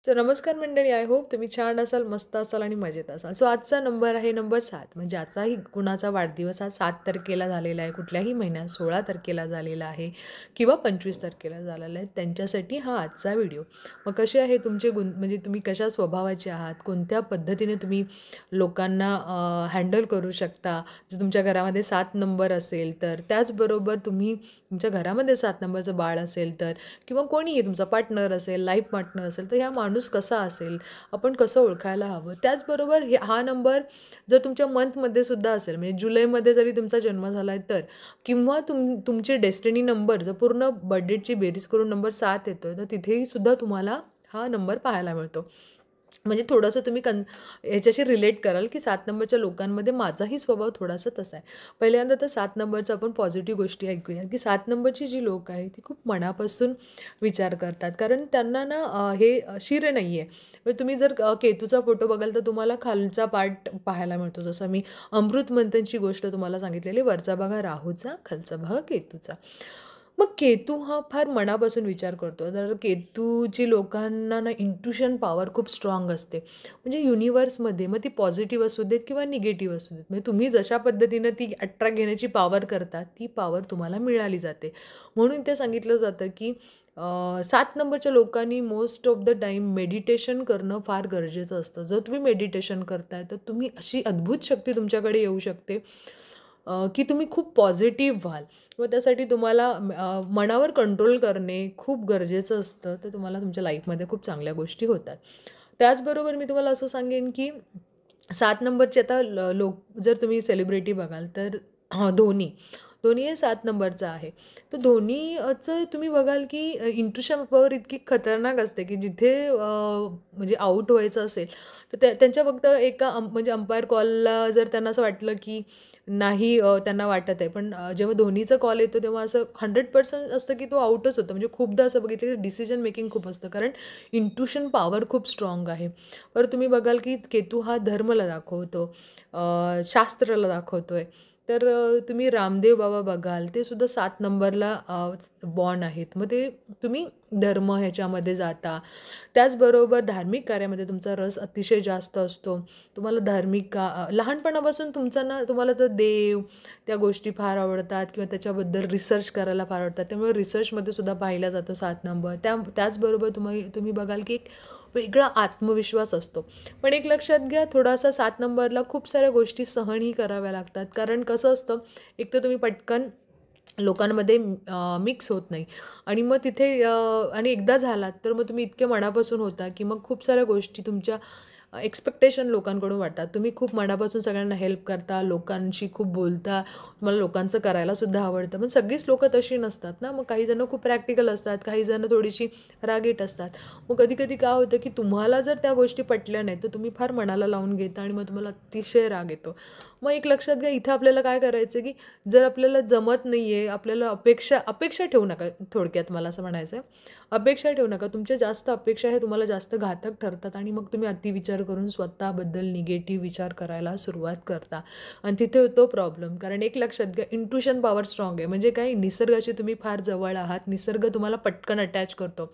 So नमस्कार मंडळी, I hope तुम्ही छान असाल, मस्त असाल आणि मजेत असाल. सो आजचा नंबर आहे नंबर 7. म्हणजे आजचाही कुणाचा वाढदिवस हा 7 तारखेला झालेला आहे, कुठल्याही महिन्यात 16 तारखेला झालेला आहे किंवा 25 तारखेला झालेला आहे, त्यांच्यासाठी हा आजचा व्हिडिओ. मग कसे आहे तुमचे गुण, म्हणजे तुम्ही कशा स्वभावाचे आहात, कोणत्या पद्धतीने तुम्ही लोकांना हँडल करू शकता. जर तुमच्या घरामध्ये 7 नंबर असेल तर, त्याचबरोबर तुम्ही तुमच्या घरामध्ये 7 नंबरचं बाळ असेल तर, किंवा कोणीही तुमचा पार्टनर असेल, लाईफ पार्टनर असेल, तर ह्या माणूस कसा असेल, आपण कसं ओळखायला हवं. त्याचबरोबर हा नंबर जर तुमच्या मंथमध्ये सुद्धा असेल, म्हणजे जुलैमध्ये जरी तुमचा जन्म झाला आहे तर, किंवा तुमची डेस्टिनी नंबर जर पूर्ण बर्थडेटची बेरीज करून नंबर 7 येतो आहे, तर तिथेही सुद्धा तुम्हाला हा नंबर पाहायला मिळतो. म्हणजे थोडंसं तुम्ही ह्याच्याशी रिलेट कराल, की 7 नंबरच्या लोकांमध्ये माझाही स्वभाव थोडासा तसा आहे. पहिल्यांदा तर 7 नंबरचं आपण पॉझिटिव्ह गोष्टी ऐकूया, की 7 नंबरची जी लोक आहेत ती खूप मनापासून विचार करतात. कारण त्यांना ना हे शिर नाही आहे. म्हणजे तुम्ही जर केतूचा फोटो बघाल तर तुम्हाला खालचा पार्ट पाहायला मिळतो. जसं मी अमृत मंथनची गोष्ट तुम्हाला सांगितलेली, वरचा भाग राहूचा, खालचा भाग केतूचा. मग केतू हा फार मनापासून विचार करतो. तर केतूची लोकांना ना इंट्युशन पॉवर खूप स्ट्राँग असते. म्हणजे युनिव्हर्समध्ये मग ती पॉझिटिव्ह असू देत किंवा निगेटिव्ह असू देत. म्हणजे तुम्ही जशा पद्धतीनं ती अट्रॅक्ट घेण्याची पॉवर करता, ती पॉवर तुम्हाला मिळाली जाते. म्हणून ते सांगितलं जातं, की 7 नंबरच्या लोकांनी most of the time meditation करणं फार गरजेचं असतं. जर तुम्ही मेडिटेशन करताय, तर तुम्ही अशी अद्भुत शक्ती तुमच्याकडे येऊ शकते, की तुम्ही खूप पॉझिटिव्ह व्हाल. व त्यासाठी तुम्हाला मनावर कंट्रोल करणे खूप गरजेचं असतं. तर तुम्हाला तुमच्या लाईफमध्ये खूप चांगल्या गोष्टी होतात. त्याचबरोबर मी तुम्हाला असं सांगेन, की 7 नंबरचे आता लोक जर तुम्ही सेलिब्रिटी बघाल तर धोनी. धोनी हे 7 नंबरचा आहे. तर धोनीचं तुम्ही बघाल, की इंट्युशन पॉवर इतकी खतरनाक असते, की जिथे म्हणजे आउट व्हायचं असेल, तर त्यांच्या फक्त एका म्हणजे अंपायर कॉलला जर त्यांना असं वाटलं, की नाही त्यांना वाटत आहे. पण जेव्हा धोनीचा कॉल येतो तेव्हा असं 100% असतं, की तो आउटच होतो. म्हणजे खूपदा असं बघितलं, की डिसिजन मेकिंग खूप असतं. कारण इंट्युशन पॉवर खूप स्ट्राँग आहे. बरं तुम्ही बघाल, की केतू हा धर्माला दाखवतो, शास्त्राला दाखवतोय. तर तुम्ही रामदेव बाबा बघाल, ते सुद्धा 7 नंबरला बॉर्न आहेत. मग ते तुम्ही धर्म ह्याच्यामध्ये जाता. त्याचबरोबर धार्मिक कार्यामध्ये तुमचा रस अतिशय जास्त असतो. तुम्हाला धार्मिक लहानपणापासून तुमचा ना, तुम्हाला तर देव, त्या गोष्टी फार आवडतात किंवा त्याच्याबद्दल रिसर्च करायला फार आवडतात. त्यामुळे रिसर्चमध्ये सुद्धा पाहिला जातो 7 नंबर. त्याचबरोबर तुम्ही बघाल, की एक वेगळा आत्मविश्वास असतो. पण एक लक्षात घ्या, थोडासा 7 नंबरला खूप साऱ्या गोष्टी सहनही कराव्या लागतात. कारण कसं असतं, एक तर तुम्ही पटकन लोकांमध्ये मिक्स होत नाही आणि मग तिथे आणि एकदा झालात तर मग तुम्ही इतके मनापासून होता, की मग खूप साऱ्या गोष्टी तुमच्या एक्स्पेक्टेशन लोकांकडून वाटतात. तुम्ही खूप मनापासून सगळ्यांना हेल्प करता, लोकांशी खूप बोलता, तुम्हाला लोकांचं करायलासुद्धा आवडतं. पण सगळीच लोकं तशी नसतात ना. मग काही जणं खूप प्रॅक्टिकल असतात, काही जणं थोडीशी रागीट असतात. मग कधी-कधी काय होतं, की तुम्हाला जर त्या गोष्टी पटल्या नाहीत, तर तुम्ही फार मनाला लावून घेता आणि मग तुम्हाला अतिशय राग येतो. मग एक लक्षात घ्या, इथं आपल्याला काय करायचं, की जर आपल्याला जमत नाही आहे, आपल्याला अपेक्षा अपेक्षा ठेवू नका, थोडक्यात मला असं म्हणायचं आहे. अपेक्षा ठेवू नका. तुमच्या जास्त अपेक्षा हे तुम्हाला जास्त घातक ठरतात आणि मग तुम्ही अतिविचार करून स्वतःबद्दल निगेटिव्ह विचार करायला सुरुवात करता आणि तिथे होतो प्रॉब्लेम. कारण एक लक्षात घ्या, इंट्युशन पॉवर स्ट्राँग आहे. म्हणजे काय, निसर्गाशी तुम्ही फार जवळ आहात. निसर्ग तुम्हाला पटकन अटॅच करतो.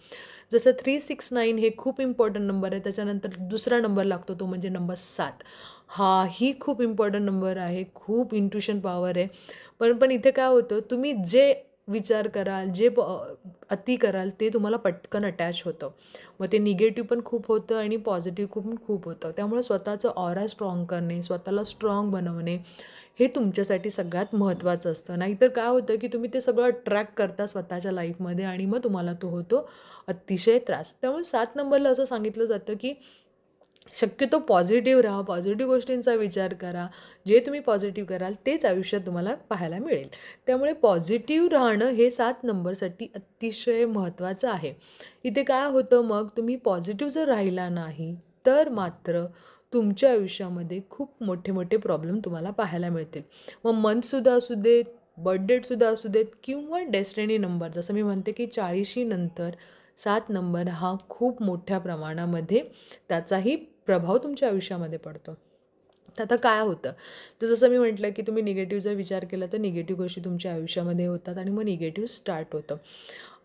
जसं 369 हे खूप इम्पॉर्टंट नंबर आहे. त्याच्यानंतर दुसरा नंबर लागतो, तो म्हणजे नंबर 7. हाही खूप इम्पॉर्टंट नंबर आहे. खूप इंट्युशन पॉवर आहे. पण इथे काय होतं, तुम्ही जे विचार कराल, जे अति कराल, ते तुम्हाला पटकन अटॅच होतं. मग ते निगेटिव्ह पण खूप होतं आणि पॉझिटिव्ह पण खूप होतं. त्यामुळे स्वतःचं ऑरा स्ट्राँग करणे, स्वतःला स्ट्राँग बनवणे, हे तुमच्यासाठी सगळ्यात महत्त्वाचं असतं. नाहीतर काय होतं, की तुम्ही ते सगळं अट्रॅक्ट करता स्वतःच्या लाईफमध्ये आणि मग तुम्हाला तो होतो अतिशय त्रास. त्यामुळे 7 नंबरला असं सांगितलं जातं, की शक्यतो पॉझिटिव्ह राहा, पॉझिटिव्ह गोष्टींचा विचार करा. जे तुम्ही पॉझिटिव्ह कराल तेच आयुष्यात तुम्हाला पाहायला मिळेल. त्यामुळे पॉझिटिव्ह राहणं हे 7 नंबरसाठी अतिशय महत्त्वाचं आहे. इथे काय होतं, मग तुम्ही पॉझिटिव्ह जर राहिला नाही, तर मात्र तुमच्या आयुष्यामध्ये खूप मोठे-मोठे प्रॉब्लेम तुम्हाला पाहायला मिळतील. मग मंथसुद्धा असू देत, बर्थ डेटसुद्धा असू देत किंवा डेस्टिनी नंबर. जसं मी म्हणते, की 40शी नंतर 7 नंबर हा खूप मोठ्या प्रमाणामध्ये त्याचाही प्रभाव तुमच्या आयुष्यामध्ये पडतो. तर आता काय होतं, तर जसं मी म्हटलं, की तुम्ही निगेटिव्ह जर विचार केला तर निगेटिव्ह गोष्टी तुमच्या आयुष्यामध्ये होतात आणि मग निगेटिव्ह स्टार्ट होतं.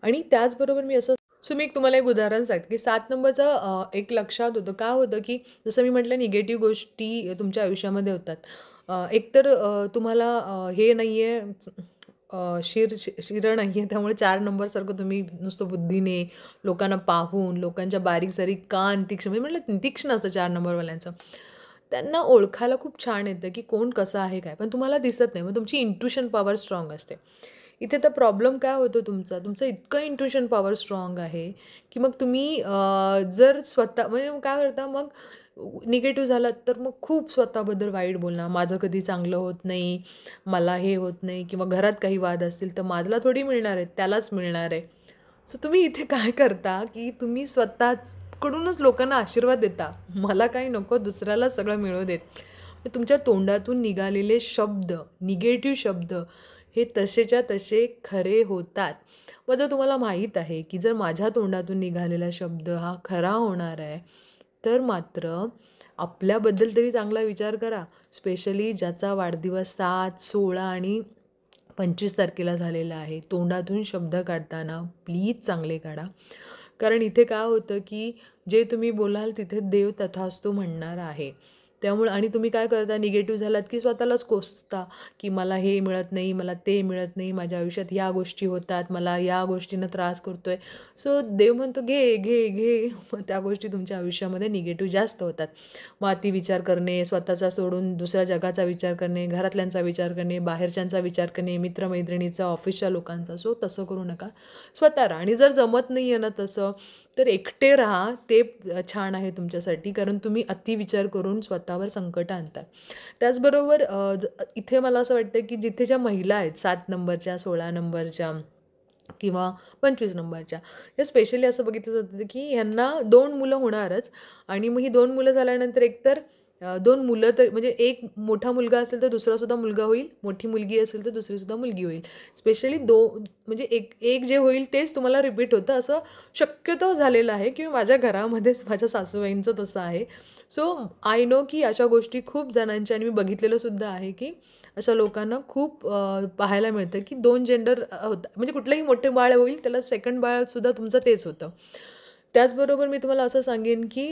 आणि त्याचबरोबर मी असं सो मी तुम्हाला एक उदाहरण सांगते, की 7 नंबरचं एक लक्षात होतं. काय होतं, की जसं मी म्हटलं निगेटिव्ह गोष्टी तुमच्या आयुष्यामध्ये होतात. एकतर तुम्हाला हे नाही आहे, शिरं नाही आहे, त्यामुळे 4 नंबरसारखं तुम्ही नुसतं बुद्धीने, लोकांना पाहून, लोकांच्या बारीक-सारीक कान तीक्ष्ण म्हणजे म्हटलं तीक्ष्ण असतं 4 नंबरवाल्यांचं. त्यांना ओळखायला खूप छान येतं, की कोण कसं आहे काय. पण तुम्हाला दिसत नाही. मग तुमची इंट्युशन पॉवर स्ट्राँग असते. इथे तर प्रॉब्लेम काय होतो तुमचा, तुमचं इतकं इंट्युशन पॉवर स्ट्राँग आहे, की मग तुम्ही जर स्वतः म्हणजे मग काय करता मग निगेटिव्ह झालात तर मग खूप स्वतःबद्दल वाईट बोलणार. माझं कधी चांगलं होत नाही, मला हे होत नाही किंवा घरात काही वाद असतील तर माझला थोडी मिळणार आहे, त्यालाच मिळणार आहे. सो तुम्ही इथे काय करता, की तुम्ही स्वतःकडूनच लोकांना आशीर्वाद देता. मला काही नको, दुसऱ्याला सगळं मिळू देत. मग तुमच्या तोंडातून निघालेले शब्द, निगेटिव्ह शब्द हे तसेच्या तसे खरे होतात. मग जर तुम्हाला माहीत आहे, की जर माझ्या तोंडातून निघालेला शब्द हा खरा होणार आहे, तर मात्र आपल्याबद्दल तरी चांगला विचार करा. स्पेशली ज्याचा वाढदिवस 7, 16 आणि 25 तारखेला झालेला आहे. तोंडातून शब्द काढताना प्लीज चांगले काढा. कारण इथे काय होतं, की जे तुम्ही बोलाल तिथे देव तथास्तु म्हणणार आहे. त्यामुळे आणि तुम्ही काय करता निगेटिव्ह झालात, की स्वतःलाच कोसता, की मला हे मिळत नाही, मला ते मिळत नाही, माझ्या आयुष्यात या गोष्टी होतात, मला या गोष्टीनं त्रास करतोय. सो देव म्हणतो घे, घे, घे. मग त्या गोष्टी तुमच्या आयुष्यामध्ये निगेटिव्ह जास्त होतात. मग अतिविचार करणे, स्वतःचा सोडून दुसऱ्या जगाचा विचार करणे, घरातल्यांचा विचार करणे, बाहेरच्यांचा विचार करणे, मित्रमैत्रिणीचा, ऑफिसच्या लोकांचा. सो तसं करू नका. स्वतः राहा आणि जर जमत नाही आहे ना तसं, तर एकटे राहा. ते छान आहे तुमच्यासाठी कारण तुम्ही अतिविचार करून स्वतःवर संकट आणता. त्याचबरोबर इथे मला असं वाटतं, की जिथे ज्या महिला आहेत 7 नंबरच्या, 16 नंबरच्या किंवा 25 नंबरच्या. हे स्पेशली असं बघितलं जातं, की ह्यांना 2 मुलं होणारच आणि मग ही 2 मुलं झाल्यानंतर एकतर 2 मुलं तर म्हणजे एक मोठा मुलगा असेल तर दुसरासुद्धा मुलगा होईल, मोठी मुलगी असेल तर दुसरीसुद्धा मुलगी होईल. स्पेशली म्हणजे एक एक जे होईल तेच तुम्हाला रिपीट होतं असं शक्यतो झालेलं आहे, की माझ्या घरामध्येच माझ्या सासूबाईंचं तसं आहे. सो आय नो की अशा गोष्टी खूप जणांच्या आणि मी बघितलेलं सुद्धा आहे, की अशा लोकांना खूप पाहायला मिळतं, की 2 जेंडर होतं म्हणजे कुठलंही मोठे बाळ होईल त्याला सेकंड बाळसुद्धा तुमचं तेच होतं. त्याचबरोबर मी तुम्हाला असं सांगेन, की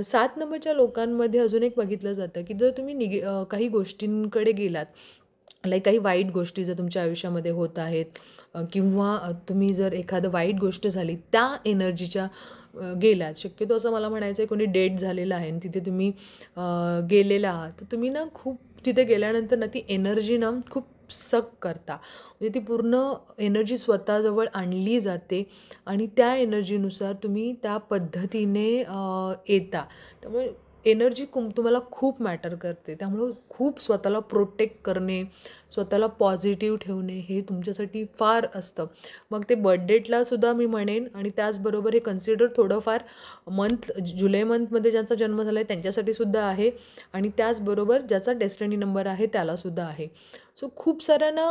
7 नंबरच्या लोकांमध्ये अजून एक बघितलं जातं, की जर तुम्ही काही गोष्टींकडे गेलात, लाईक काही वाईट गोष्टी जर तुमच्या आयुष्यामध्ये होत आहेत किंवा तुम्ही जर एखादं वाईट गोष्ट झाली त्या एनर्जीच्या गेलात. शक्यतो असं मला म्हणायचं आहे कोणी डेट झालेलं आहे आणि तिथे तुम्ही गेलेला आहात, तर तुम्ही ना खूप तिथे गेल्यानंतर ना ती एनर्जी ना खूप सक करता. म्हणजे ती पूर्ण एनर्जी स्वतःजवळ आणली जाते आणि त्या एनर्जीनुसार तुम्ही त्या पद्धतीने येता. त्यामुळे एनर्जी तुम्हाला खूप मॅटर करते. त्यामुळं खूप स्वतःला प्रोटेक्ट करणे, स्वतःला पॉझिटिव्ह ठेवणे हे तुमच्यासाठी फार असतं. मग ते बर्थडेटला सुद्धा मी म्हणेन आणि त्याचबरोबर हे कन्सिडर थोडंफार जुलै मंथमध्ये ज्यांचा जन्म झाला आहे त्यांच्यासाठी सुद्धा आहे आणि त्याचबरोबर ज्याचा डेस्टिनी नंबर आहे त्यालासुद्धा आहे. सो खूप साऱ्यांना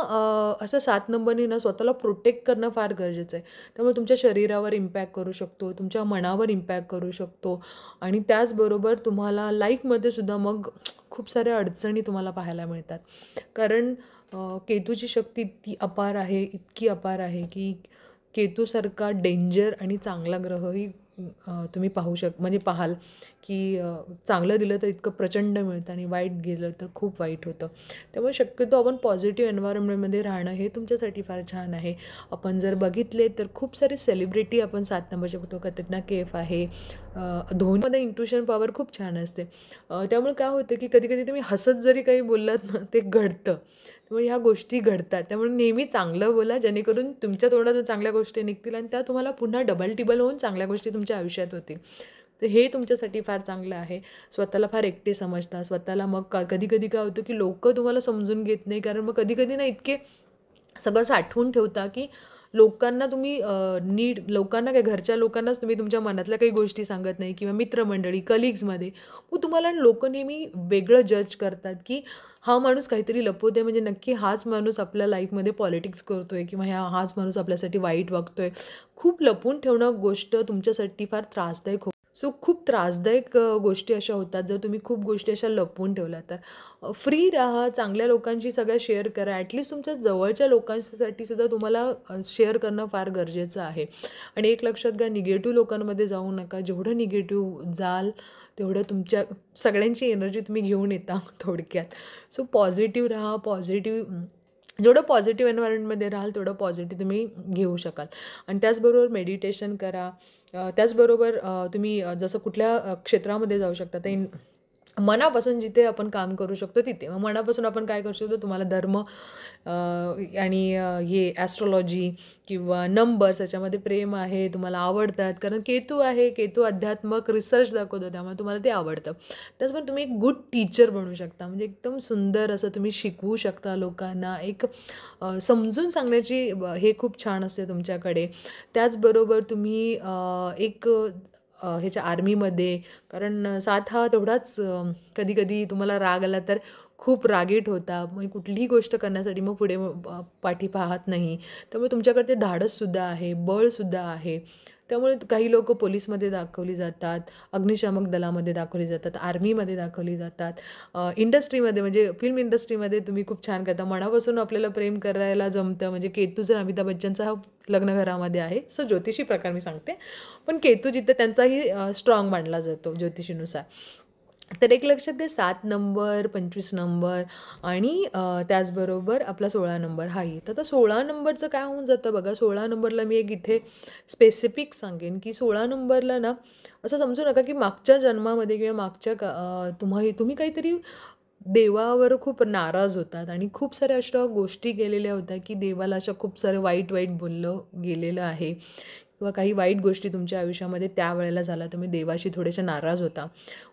असं 7 नंबरनी ना स्वतःला प्रोटेक्ट करणं फार गरजेचं आहे. त्यामुळे तुमच्या शरीरावर इम्पॅक्ट करू शकतो, तुमच्या मनावर इम्पॅक्ट करू शकतो आणि त्याचबरोबर तुम्हाला लाईफमध्ये सुद्धा मग खूप साऱ्या अडचणी तुम्हाला पाहायला मिळतात. कारण केतूची शक्ती इतकी अपार आहे, इतकी अपार आहे, की केतूसारखा डेंजर आणि चांगला ग्रहही तुम्ही म्हणजे पाहाल, की चांगलं दिलं तर इतकं प्रचंड मिळतं आणि वाईट गेलं तर खूप वाईट होतं. त्यामुळे शक्यतो आपण पॉझिटिव्ह एन्व्हायर्नमेंटमध्ये राहणं हे तुमच्यासाठी फार छान आहे. आपण जर बघितले तर खूप सारे सेलिब्रिटी आपण 7 नंबरचे बघतो. कतरिना कैफ आहे. धोनीमध्ये इंट्युशन पॉवर खूप छान असते. त्यामुळे काय होतं, की कधी-कधी तुम्ही हसत जरी काही बोललात ना, ते घडतं. त्यामुळे ह्या गोष्टी घडतात. त्यामुळे नेहमी चांगलं बोला, जेणेकरून तुमच्या तोंडातून चांगल्या गोष्टी निघतील आणि त्या तुम्हाला पुन्हा डबल-टिबल होऊन चांगल्या गोष्टी तुमच्या आयुष्यात होतील. तर हे तुमच्यासाठी फार चांगलं आहे. स्वतःला फार एकटे समजता. स्वतःला मग कधी-कधी काय होतं, की लोकं तुम्हाला समजून घेत नाही. कारण मग कधी-कधी ना इतके सगळं साठवून ठेवता, की लोकांना तुम्ही लोकांना काय घरच्या लोकांनाच तुम्ही तुमच्या मनातल्या काही गोष्टी सांगत नाही किंवा मित्रमंडळी, कलीग्समध्ये. मग तुम्हाला लोकं नेहमी वेगळं जज करतात, की हा माणूस काहीतरी लपवतोय म्हणजे नक्की हाच माणूस आपल्या लाईफमध्ये पॉलिटिक्स करतोय किंवा हाच माणूस आपल्यासाठी वाईट वागतोय. खूप लपवून ठेवणं गोष्ट तुमच्यासाठी फार त्रासदायक सो खूप त्रासदायक गोष्टी अशा होतात जर तुम्ही खूप गोष्टी अशा लपवून ठेवल्या तर. फ्री राहा, चांगल्या लोकांशी सगळ्या शेअर करा. ॲटलीस्ट तुमच्या जवळच्या लोकांसाठी सुद्धा तुम्हाला शेअर करणं फार गरजेचं आहे. आणि एक लक्षात घ्या, निगेटिव्ह लोकांमध्ये जाऊ नका. जेवढं निगेटिव्ह जाल तेवढं तुमच्या सगळ्यांची एनर्जी तुम्ही घेऊन येता थोडक्यात. सो पॉझिटिव्ह राहा, पॉझिटिव्ह जेवढं पॉझिटिव्ह एन्व्हायरमेंटमध्ये राहाल तेवढं पॉझिटिव्ह तुम्ही घेऊ शकाल. आणि त्याचबरोबर मेडिटेशन करा. त्याचबरोबर तुम्ही जसं कुठल्या क्षेत्रामध्ये जाऊ शकता ते मनापासून जिथे आपण काम करू शकतो तिथे. मग मनापासून आपण काय करू शकतो, तुम्हाला धर्म आणि हे ॲस्ट्रॉलॉजी किंवा नंबर्स याच्यामध्ये प्रेम आहे, तुम्हाला आवडतात. कारण केतू आहे, केतू अध्यात्मक रिसर्च दाखवतो त्यामुळे तुम्हाला ते आवडतं. त्याचबरोबर तुम्ही एक गुड टीचर बनू शकता. म्हणजे एकदम सुंदर असं तुम्ही शिकवू शकता लोकांना. एक समजून सांगण्याची हे खूप छान असते तुमच्याकडे. त्याचबरोबर तुम्ही एक ह्याच्या आर्मीमध्ये, कारण 7 हा तेवढाच कधी-कधी तुम्हाला राग आला तर खूप रागीट होता. मग कुठलीही गोष्ट करण्यासाठी मग पुढे पाठी पाहत नाही. त्यामुळे तुमच्याकडे ते धाडससुद्धा आहे, बळसुद्धा आहे. त्यामुळे काही लोकं पोलिसमध्ये दाखवली जातात, अग्निशामक दलामध्ये दाखवली जातात, आर्मीमध्ये दाखवली जातात. इंडस्ट्रीमध्ये म्हणजे फिल्म इंडस्ट्रीमध्ये तुम्ही खूप छान करता. मनापासून आपल्याला प्रेम करायला जमतं. म्हणजे केतू जर अमिताभ बच्चनचा हा लग्नघरामध्ये आहे, असं ज्योतिषी प्रकार मी सांगते. पण केतू जिथं त्यांचाही स्ट्रॉंग मानला जातो ज्योतिषीनुसार. तर एक लक्षात द्या, 7 नंबर, 25 नंबर आणि त्याचबरोबर आपला 16 नंबर हा येतं. तर 16 नंबरचं काय होऊन जातं बघा, 16 नंबरला मी एक इथे स्पेसिफिक सांगेन, की 16 नंबरला ना असं समजू नका, की मागच्या जन्मामध्ये किंवा मागच्या तुम्ही काहीतरी देवावर खूप नाराज होतात आणि खूप साऱ्या अशा गोष्टी केलेल्या होत्या, की देवाला अशा खूप सारं वाईट-वाईट बोललं गेलेलं आहे किंवा काही वाईट गोष्टी तुमच्या आयुष्यामध्ये त्यावेळेला झाल्या, तुम्ही देवाशी थोडेसे नाराज होता.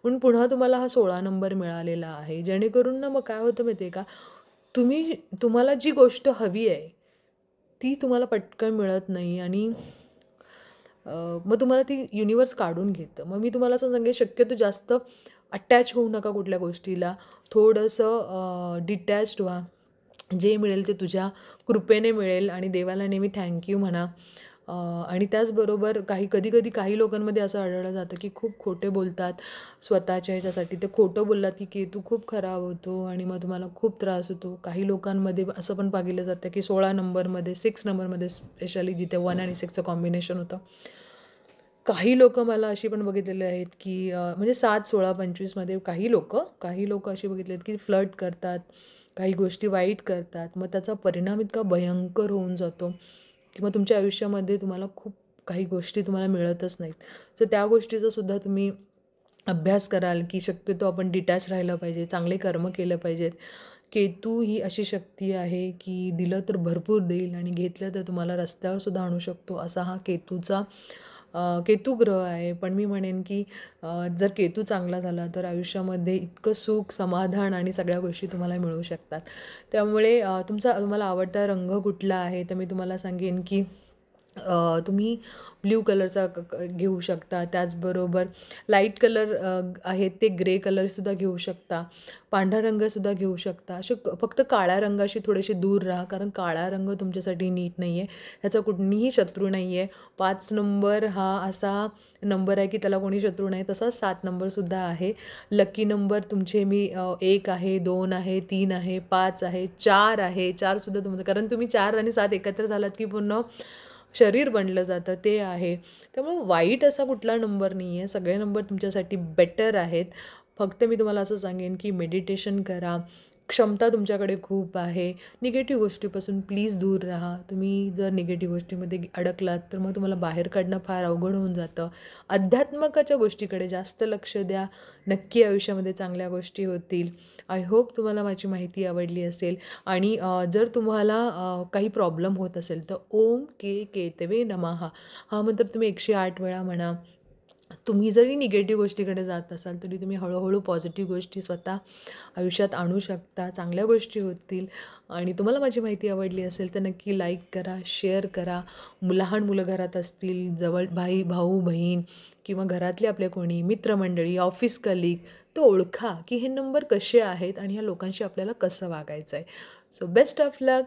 म्हणून पुन्हा तुम्हाला हा 16 नंबर मिळालेला आहे. जेणेकरून ना मग काय होतं माहिती आहे का, तुम्हाला जी गोष्ट हवी आहे, ती तुम्हाला पटकन मिळत नाही आणि मग तुम्हाला ती युनिव्हर्स काढून घेतं. मग मी तुम्हाला असं सांगेन, शक्यतो जास्त अटॅच होऊ नका कुठल्या गोष्टीला. थोडंसं डिटॅच्ड व्हा. जे मिळेल ते तुझ्या कृपेने मिळेल आणि देवाला नेहमी थँक म्हणा. आणि त्याचबरोबर कधी-कधी काही लोकांमध्ये असं आढळलं जातं, की खूप खोटे बोलतात स्वतःच्या ह्याच्यासाठी. ते खोटं बोललात, की केतू खूप खराब होतो आणि मग तुम्हाला खूप त्रास होतो. काही लोकांमध्ये असं पण पाहिलं जातं, की 16 नंबरमध्ये, 6 नंबरमध्ये स्पेशली जिथे 1 आणि 6चं कॉम्बिनेशन होतं. काही लोकं मला अशी पण बघितलेली आहेत, की म्हणजे 7, 16, 25मध्ये काही लोकं अशी बघितली आहेत, की फ्लर्ट करतात, काही गोष्टी वाईट करतात. मग त्याचा परिणाम इतका भयंकर होऊन जातो, की मग तुमच्या आयुष्यामध्ये तुम्हाला खूप काही गोष्टी तुम्हाला मिळतच नाहीत. तर त्या गोष्टीचा सुद्धा तुम्ही अभ्यास कराल, की शक्यतो आपण डिटॅच राहिलं पाहिजे, चांगले कर्म केलं पाहिजेत. केतू ही अशी शक्ती आहे, की दिलं तर भरपूर देईल आणि घेतलं तर तुम्हाला रस्त्यावर सुद्धा आणू शकतो. असा हा केतू ग्रह आहे. पण मी म्हणेन, की जर केतू चांगला झाला तर आयुष्यामध्ये इतकं सुख, समाधान आणि सगळ्या गोष्टी तुम्हाला मिळू शकतात. त्यामुळे तुम्हाला आवडता रंग कुठला आहे? तर मी तुम्हाला सांगेन, की तुम्ही ब्ल्यू कलरचा घेऊ शकता. त्याचबरोबर लाईट कलर आहेत ते ग्रे कलरसुद्धा घेऊ शकता. पांढरा रंगसुद्धा घेऊ शकता. फक्त काळ्या रंगाशी थोडेसे दूर राहा, कारण काळा रंग तुमच्यासाठी नीट नाही आहे. ह्याचा कुठलीही शत्रू नाही आहे. 5 नंबर हा असा नंबर आहे की त्याला कोणी शत्रू नाही. तसाच 7 नंबरसुद्धा आहे. लकी नंबर तुमचे मी 1 आहे, 2 आहे, 3 आहे, 5 आहे, 4 आहे. 4सुद्धा तुमचं, कारण तुम्ही 4 आणि 7 एकत्र झालात की पूर्ण शरीर बनलं जातं ते आहे. त्यामुळे वाईट असा कुठला नंबर नाही आहे. सगळे नंबर तुमच्यासाठी बेटर आहेत. फक्त मी तुम्हाला असं सांगेन, की मेडिटेशन करा. क्षमता तुमच्याकडे खूप आहे. निगेटिव्ह गोष्टीपासून प्लीज दूर राहा. तुम्ही जर निगेटिव्ह गोष्टीमध्ये अडकलात तर मग तुम्हाला बाहेर काढणं फार अवघड होऊन जातं. अध्यात्मकाच्या गोष्टीकडे जास्त लक्ष द्या. नक्की आयुष्यामध्ये चांगल्या गोष्टी होतील. आय होप तुम्हाला माझी माहिती आवडली असेल. आणि जर तुम्हाला काही प्रॉब्लेम होत असेल तर ओम केतवे नमः हा मंत्र तुम्ही 108 वेळा म्हणा. तुम्ही जरी निगेटिव्ह गोष्टीकडे जात असाल तरी तुम्ही हळूहळू पॉझिटिव्ह गोष्टी स्वतः आयुष्यात आणू शकता. चांगल्या गोष्टी होतील. आणि तुम्हाला माझी माहिती आवडली असेल तर नक्की लाईक करा, शेअर करा. लहान मुलं घरात असतील, जवळ भाऊ बहीण किंवा घरातले आपले कोणी मित्रमंडळी, ऑफिस कलीग, तर ओळखा की हे नंबर कसे आहेत आणि ह्या लोकांशी आपल्याला कसं वागायचं आहे. So best of luck.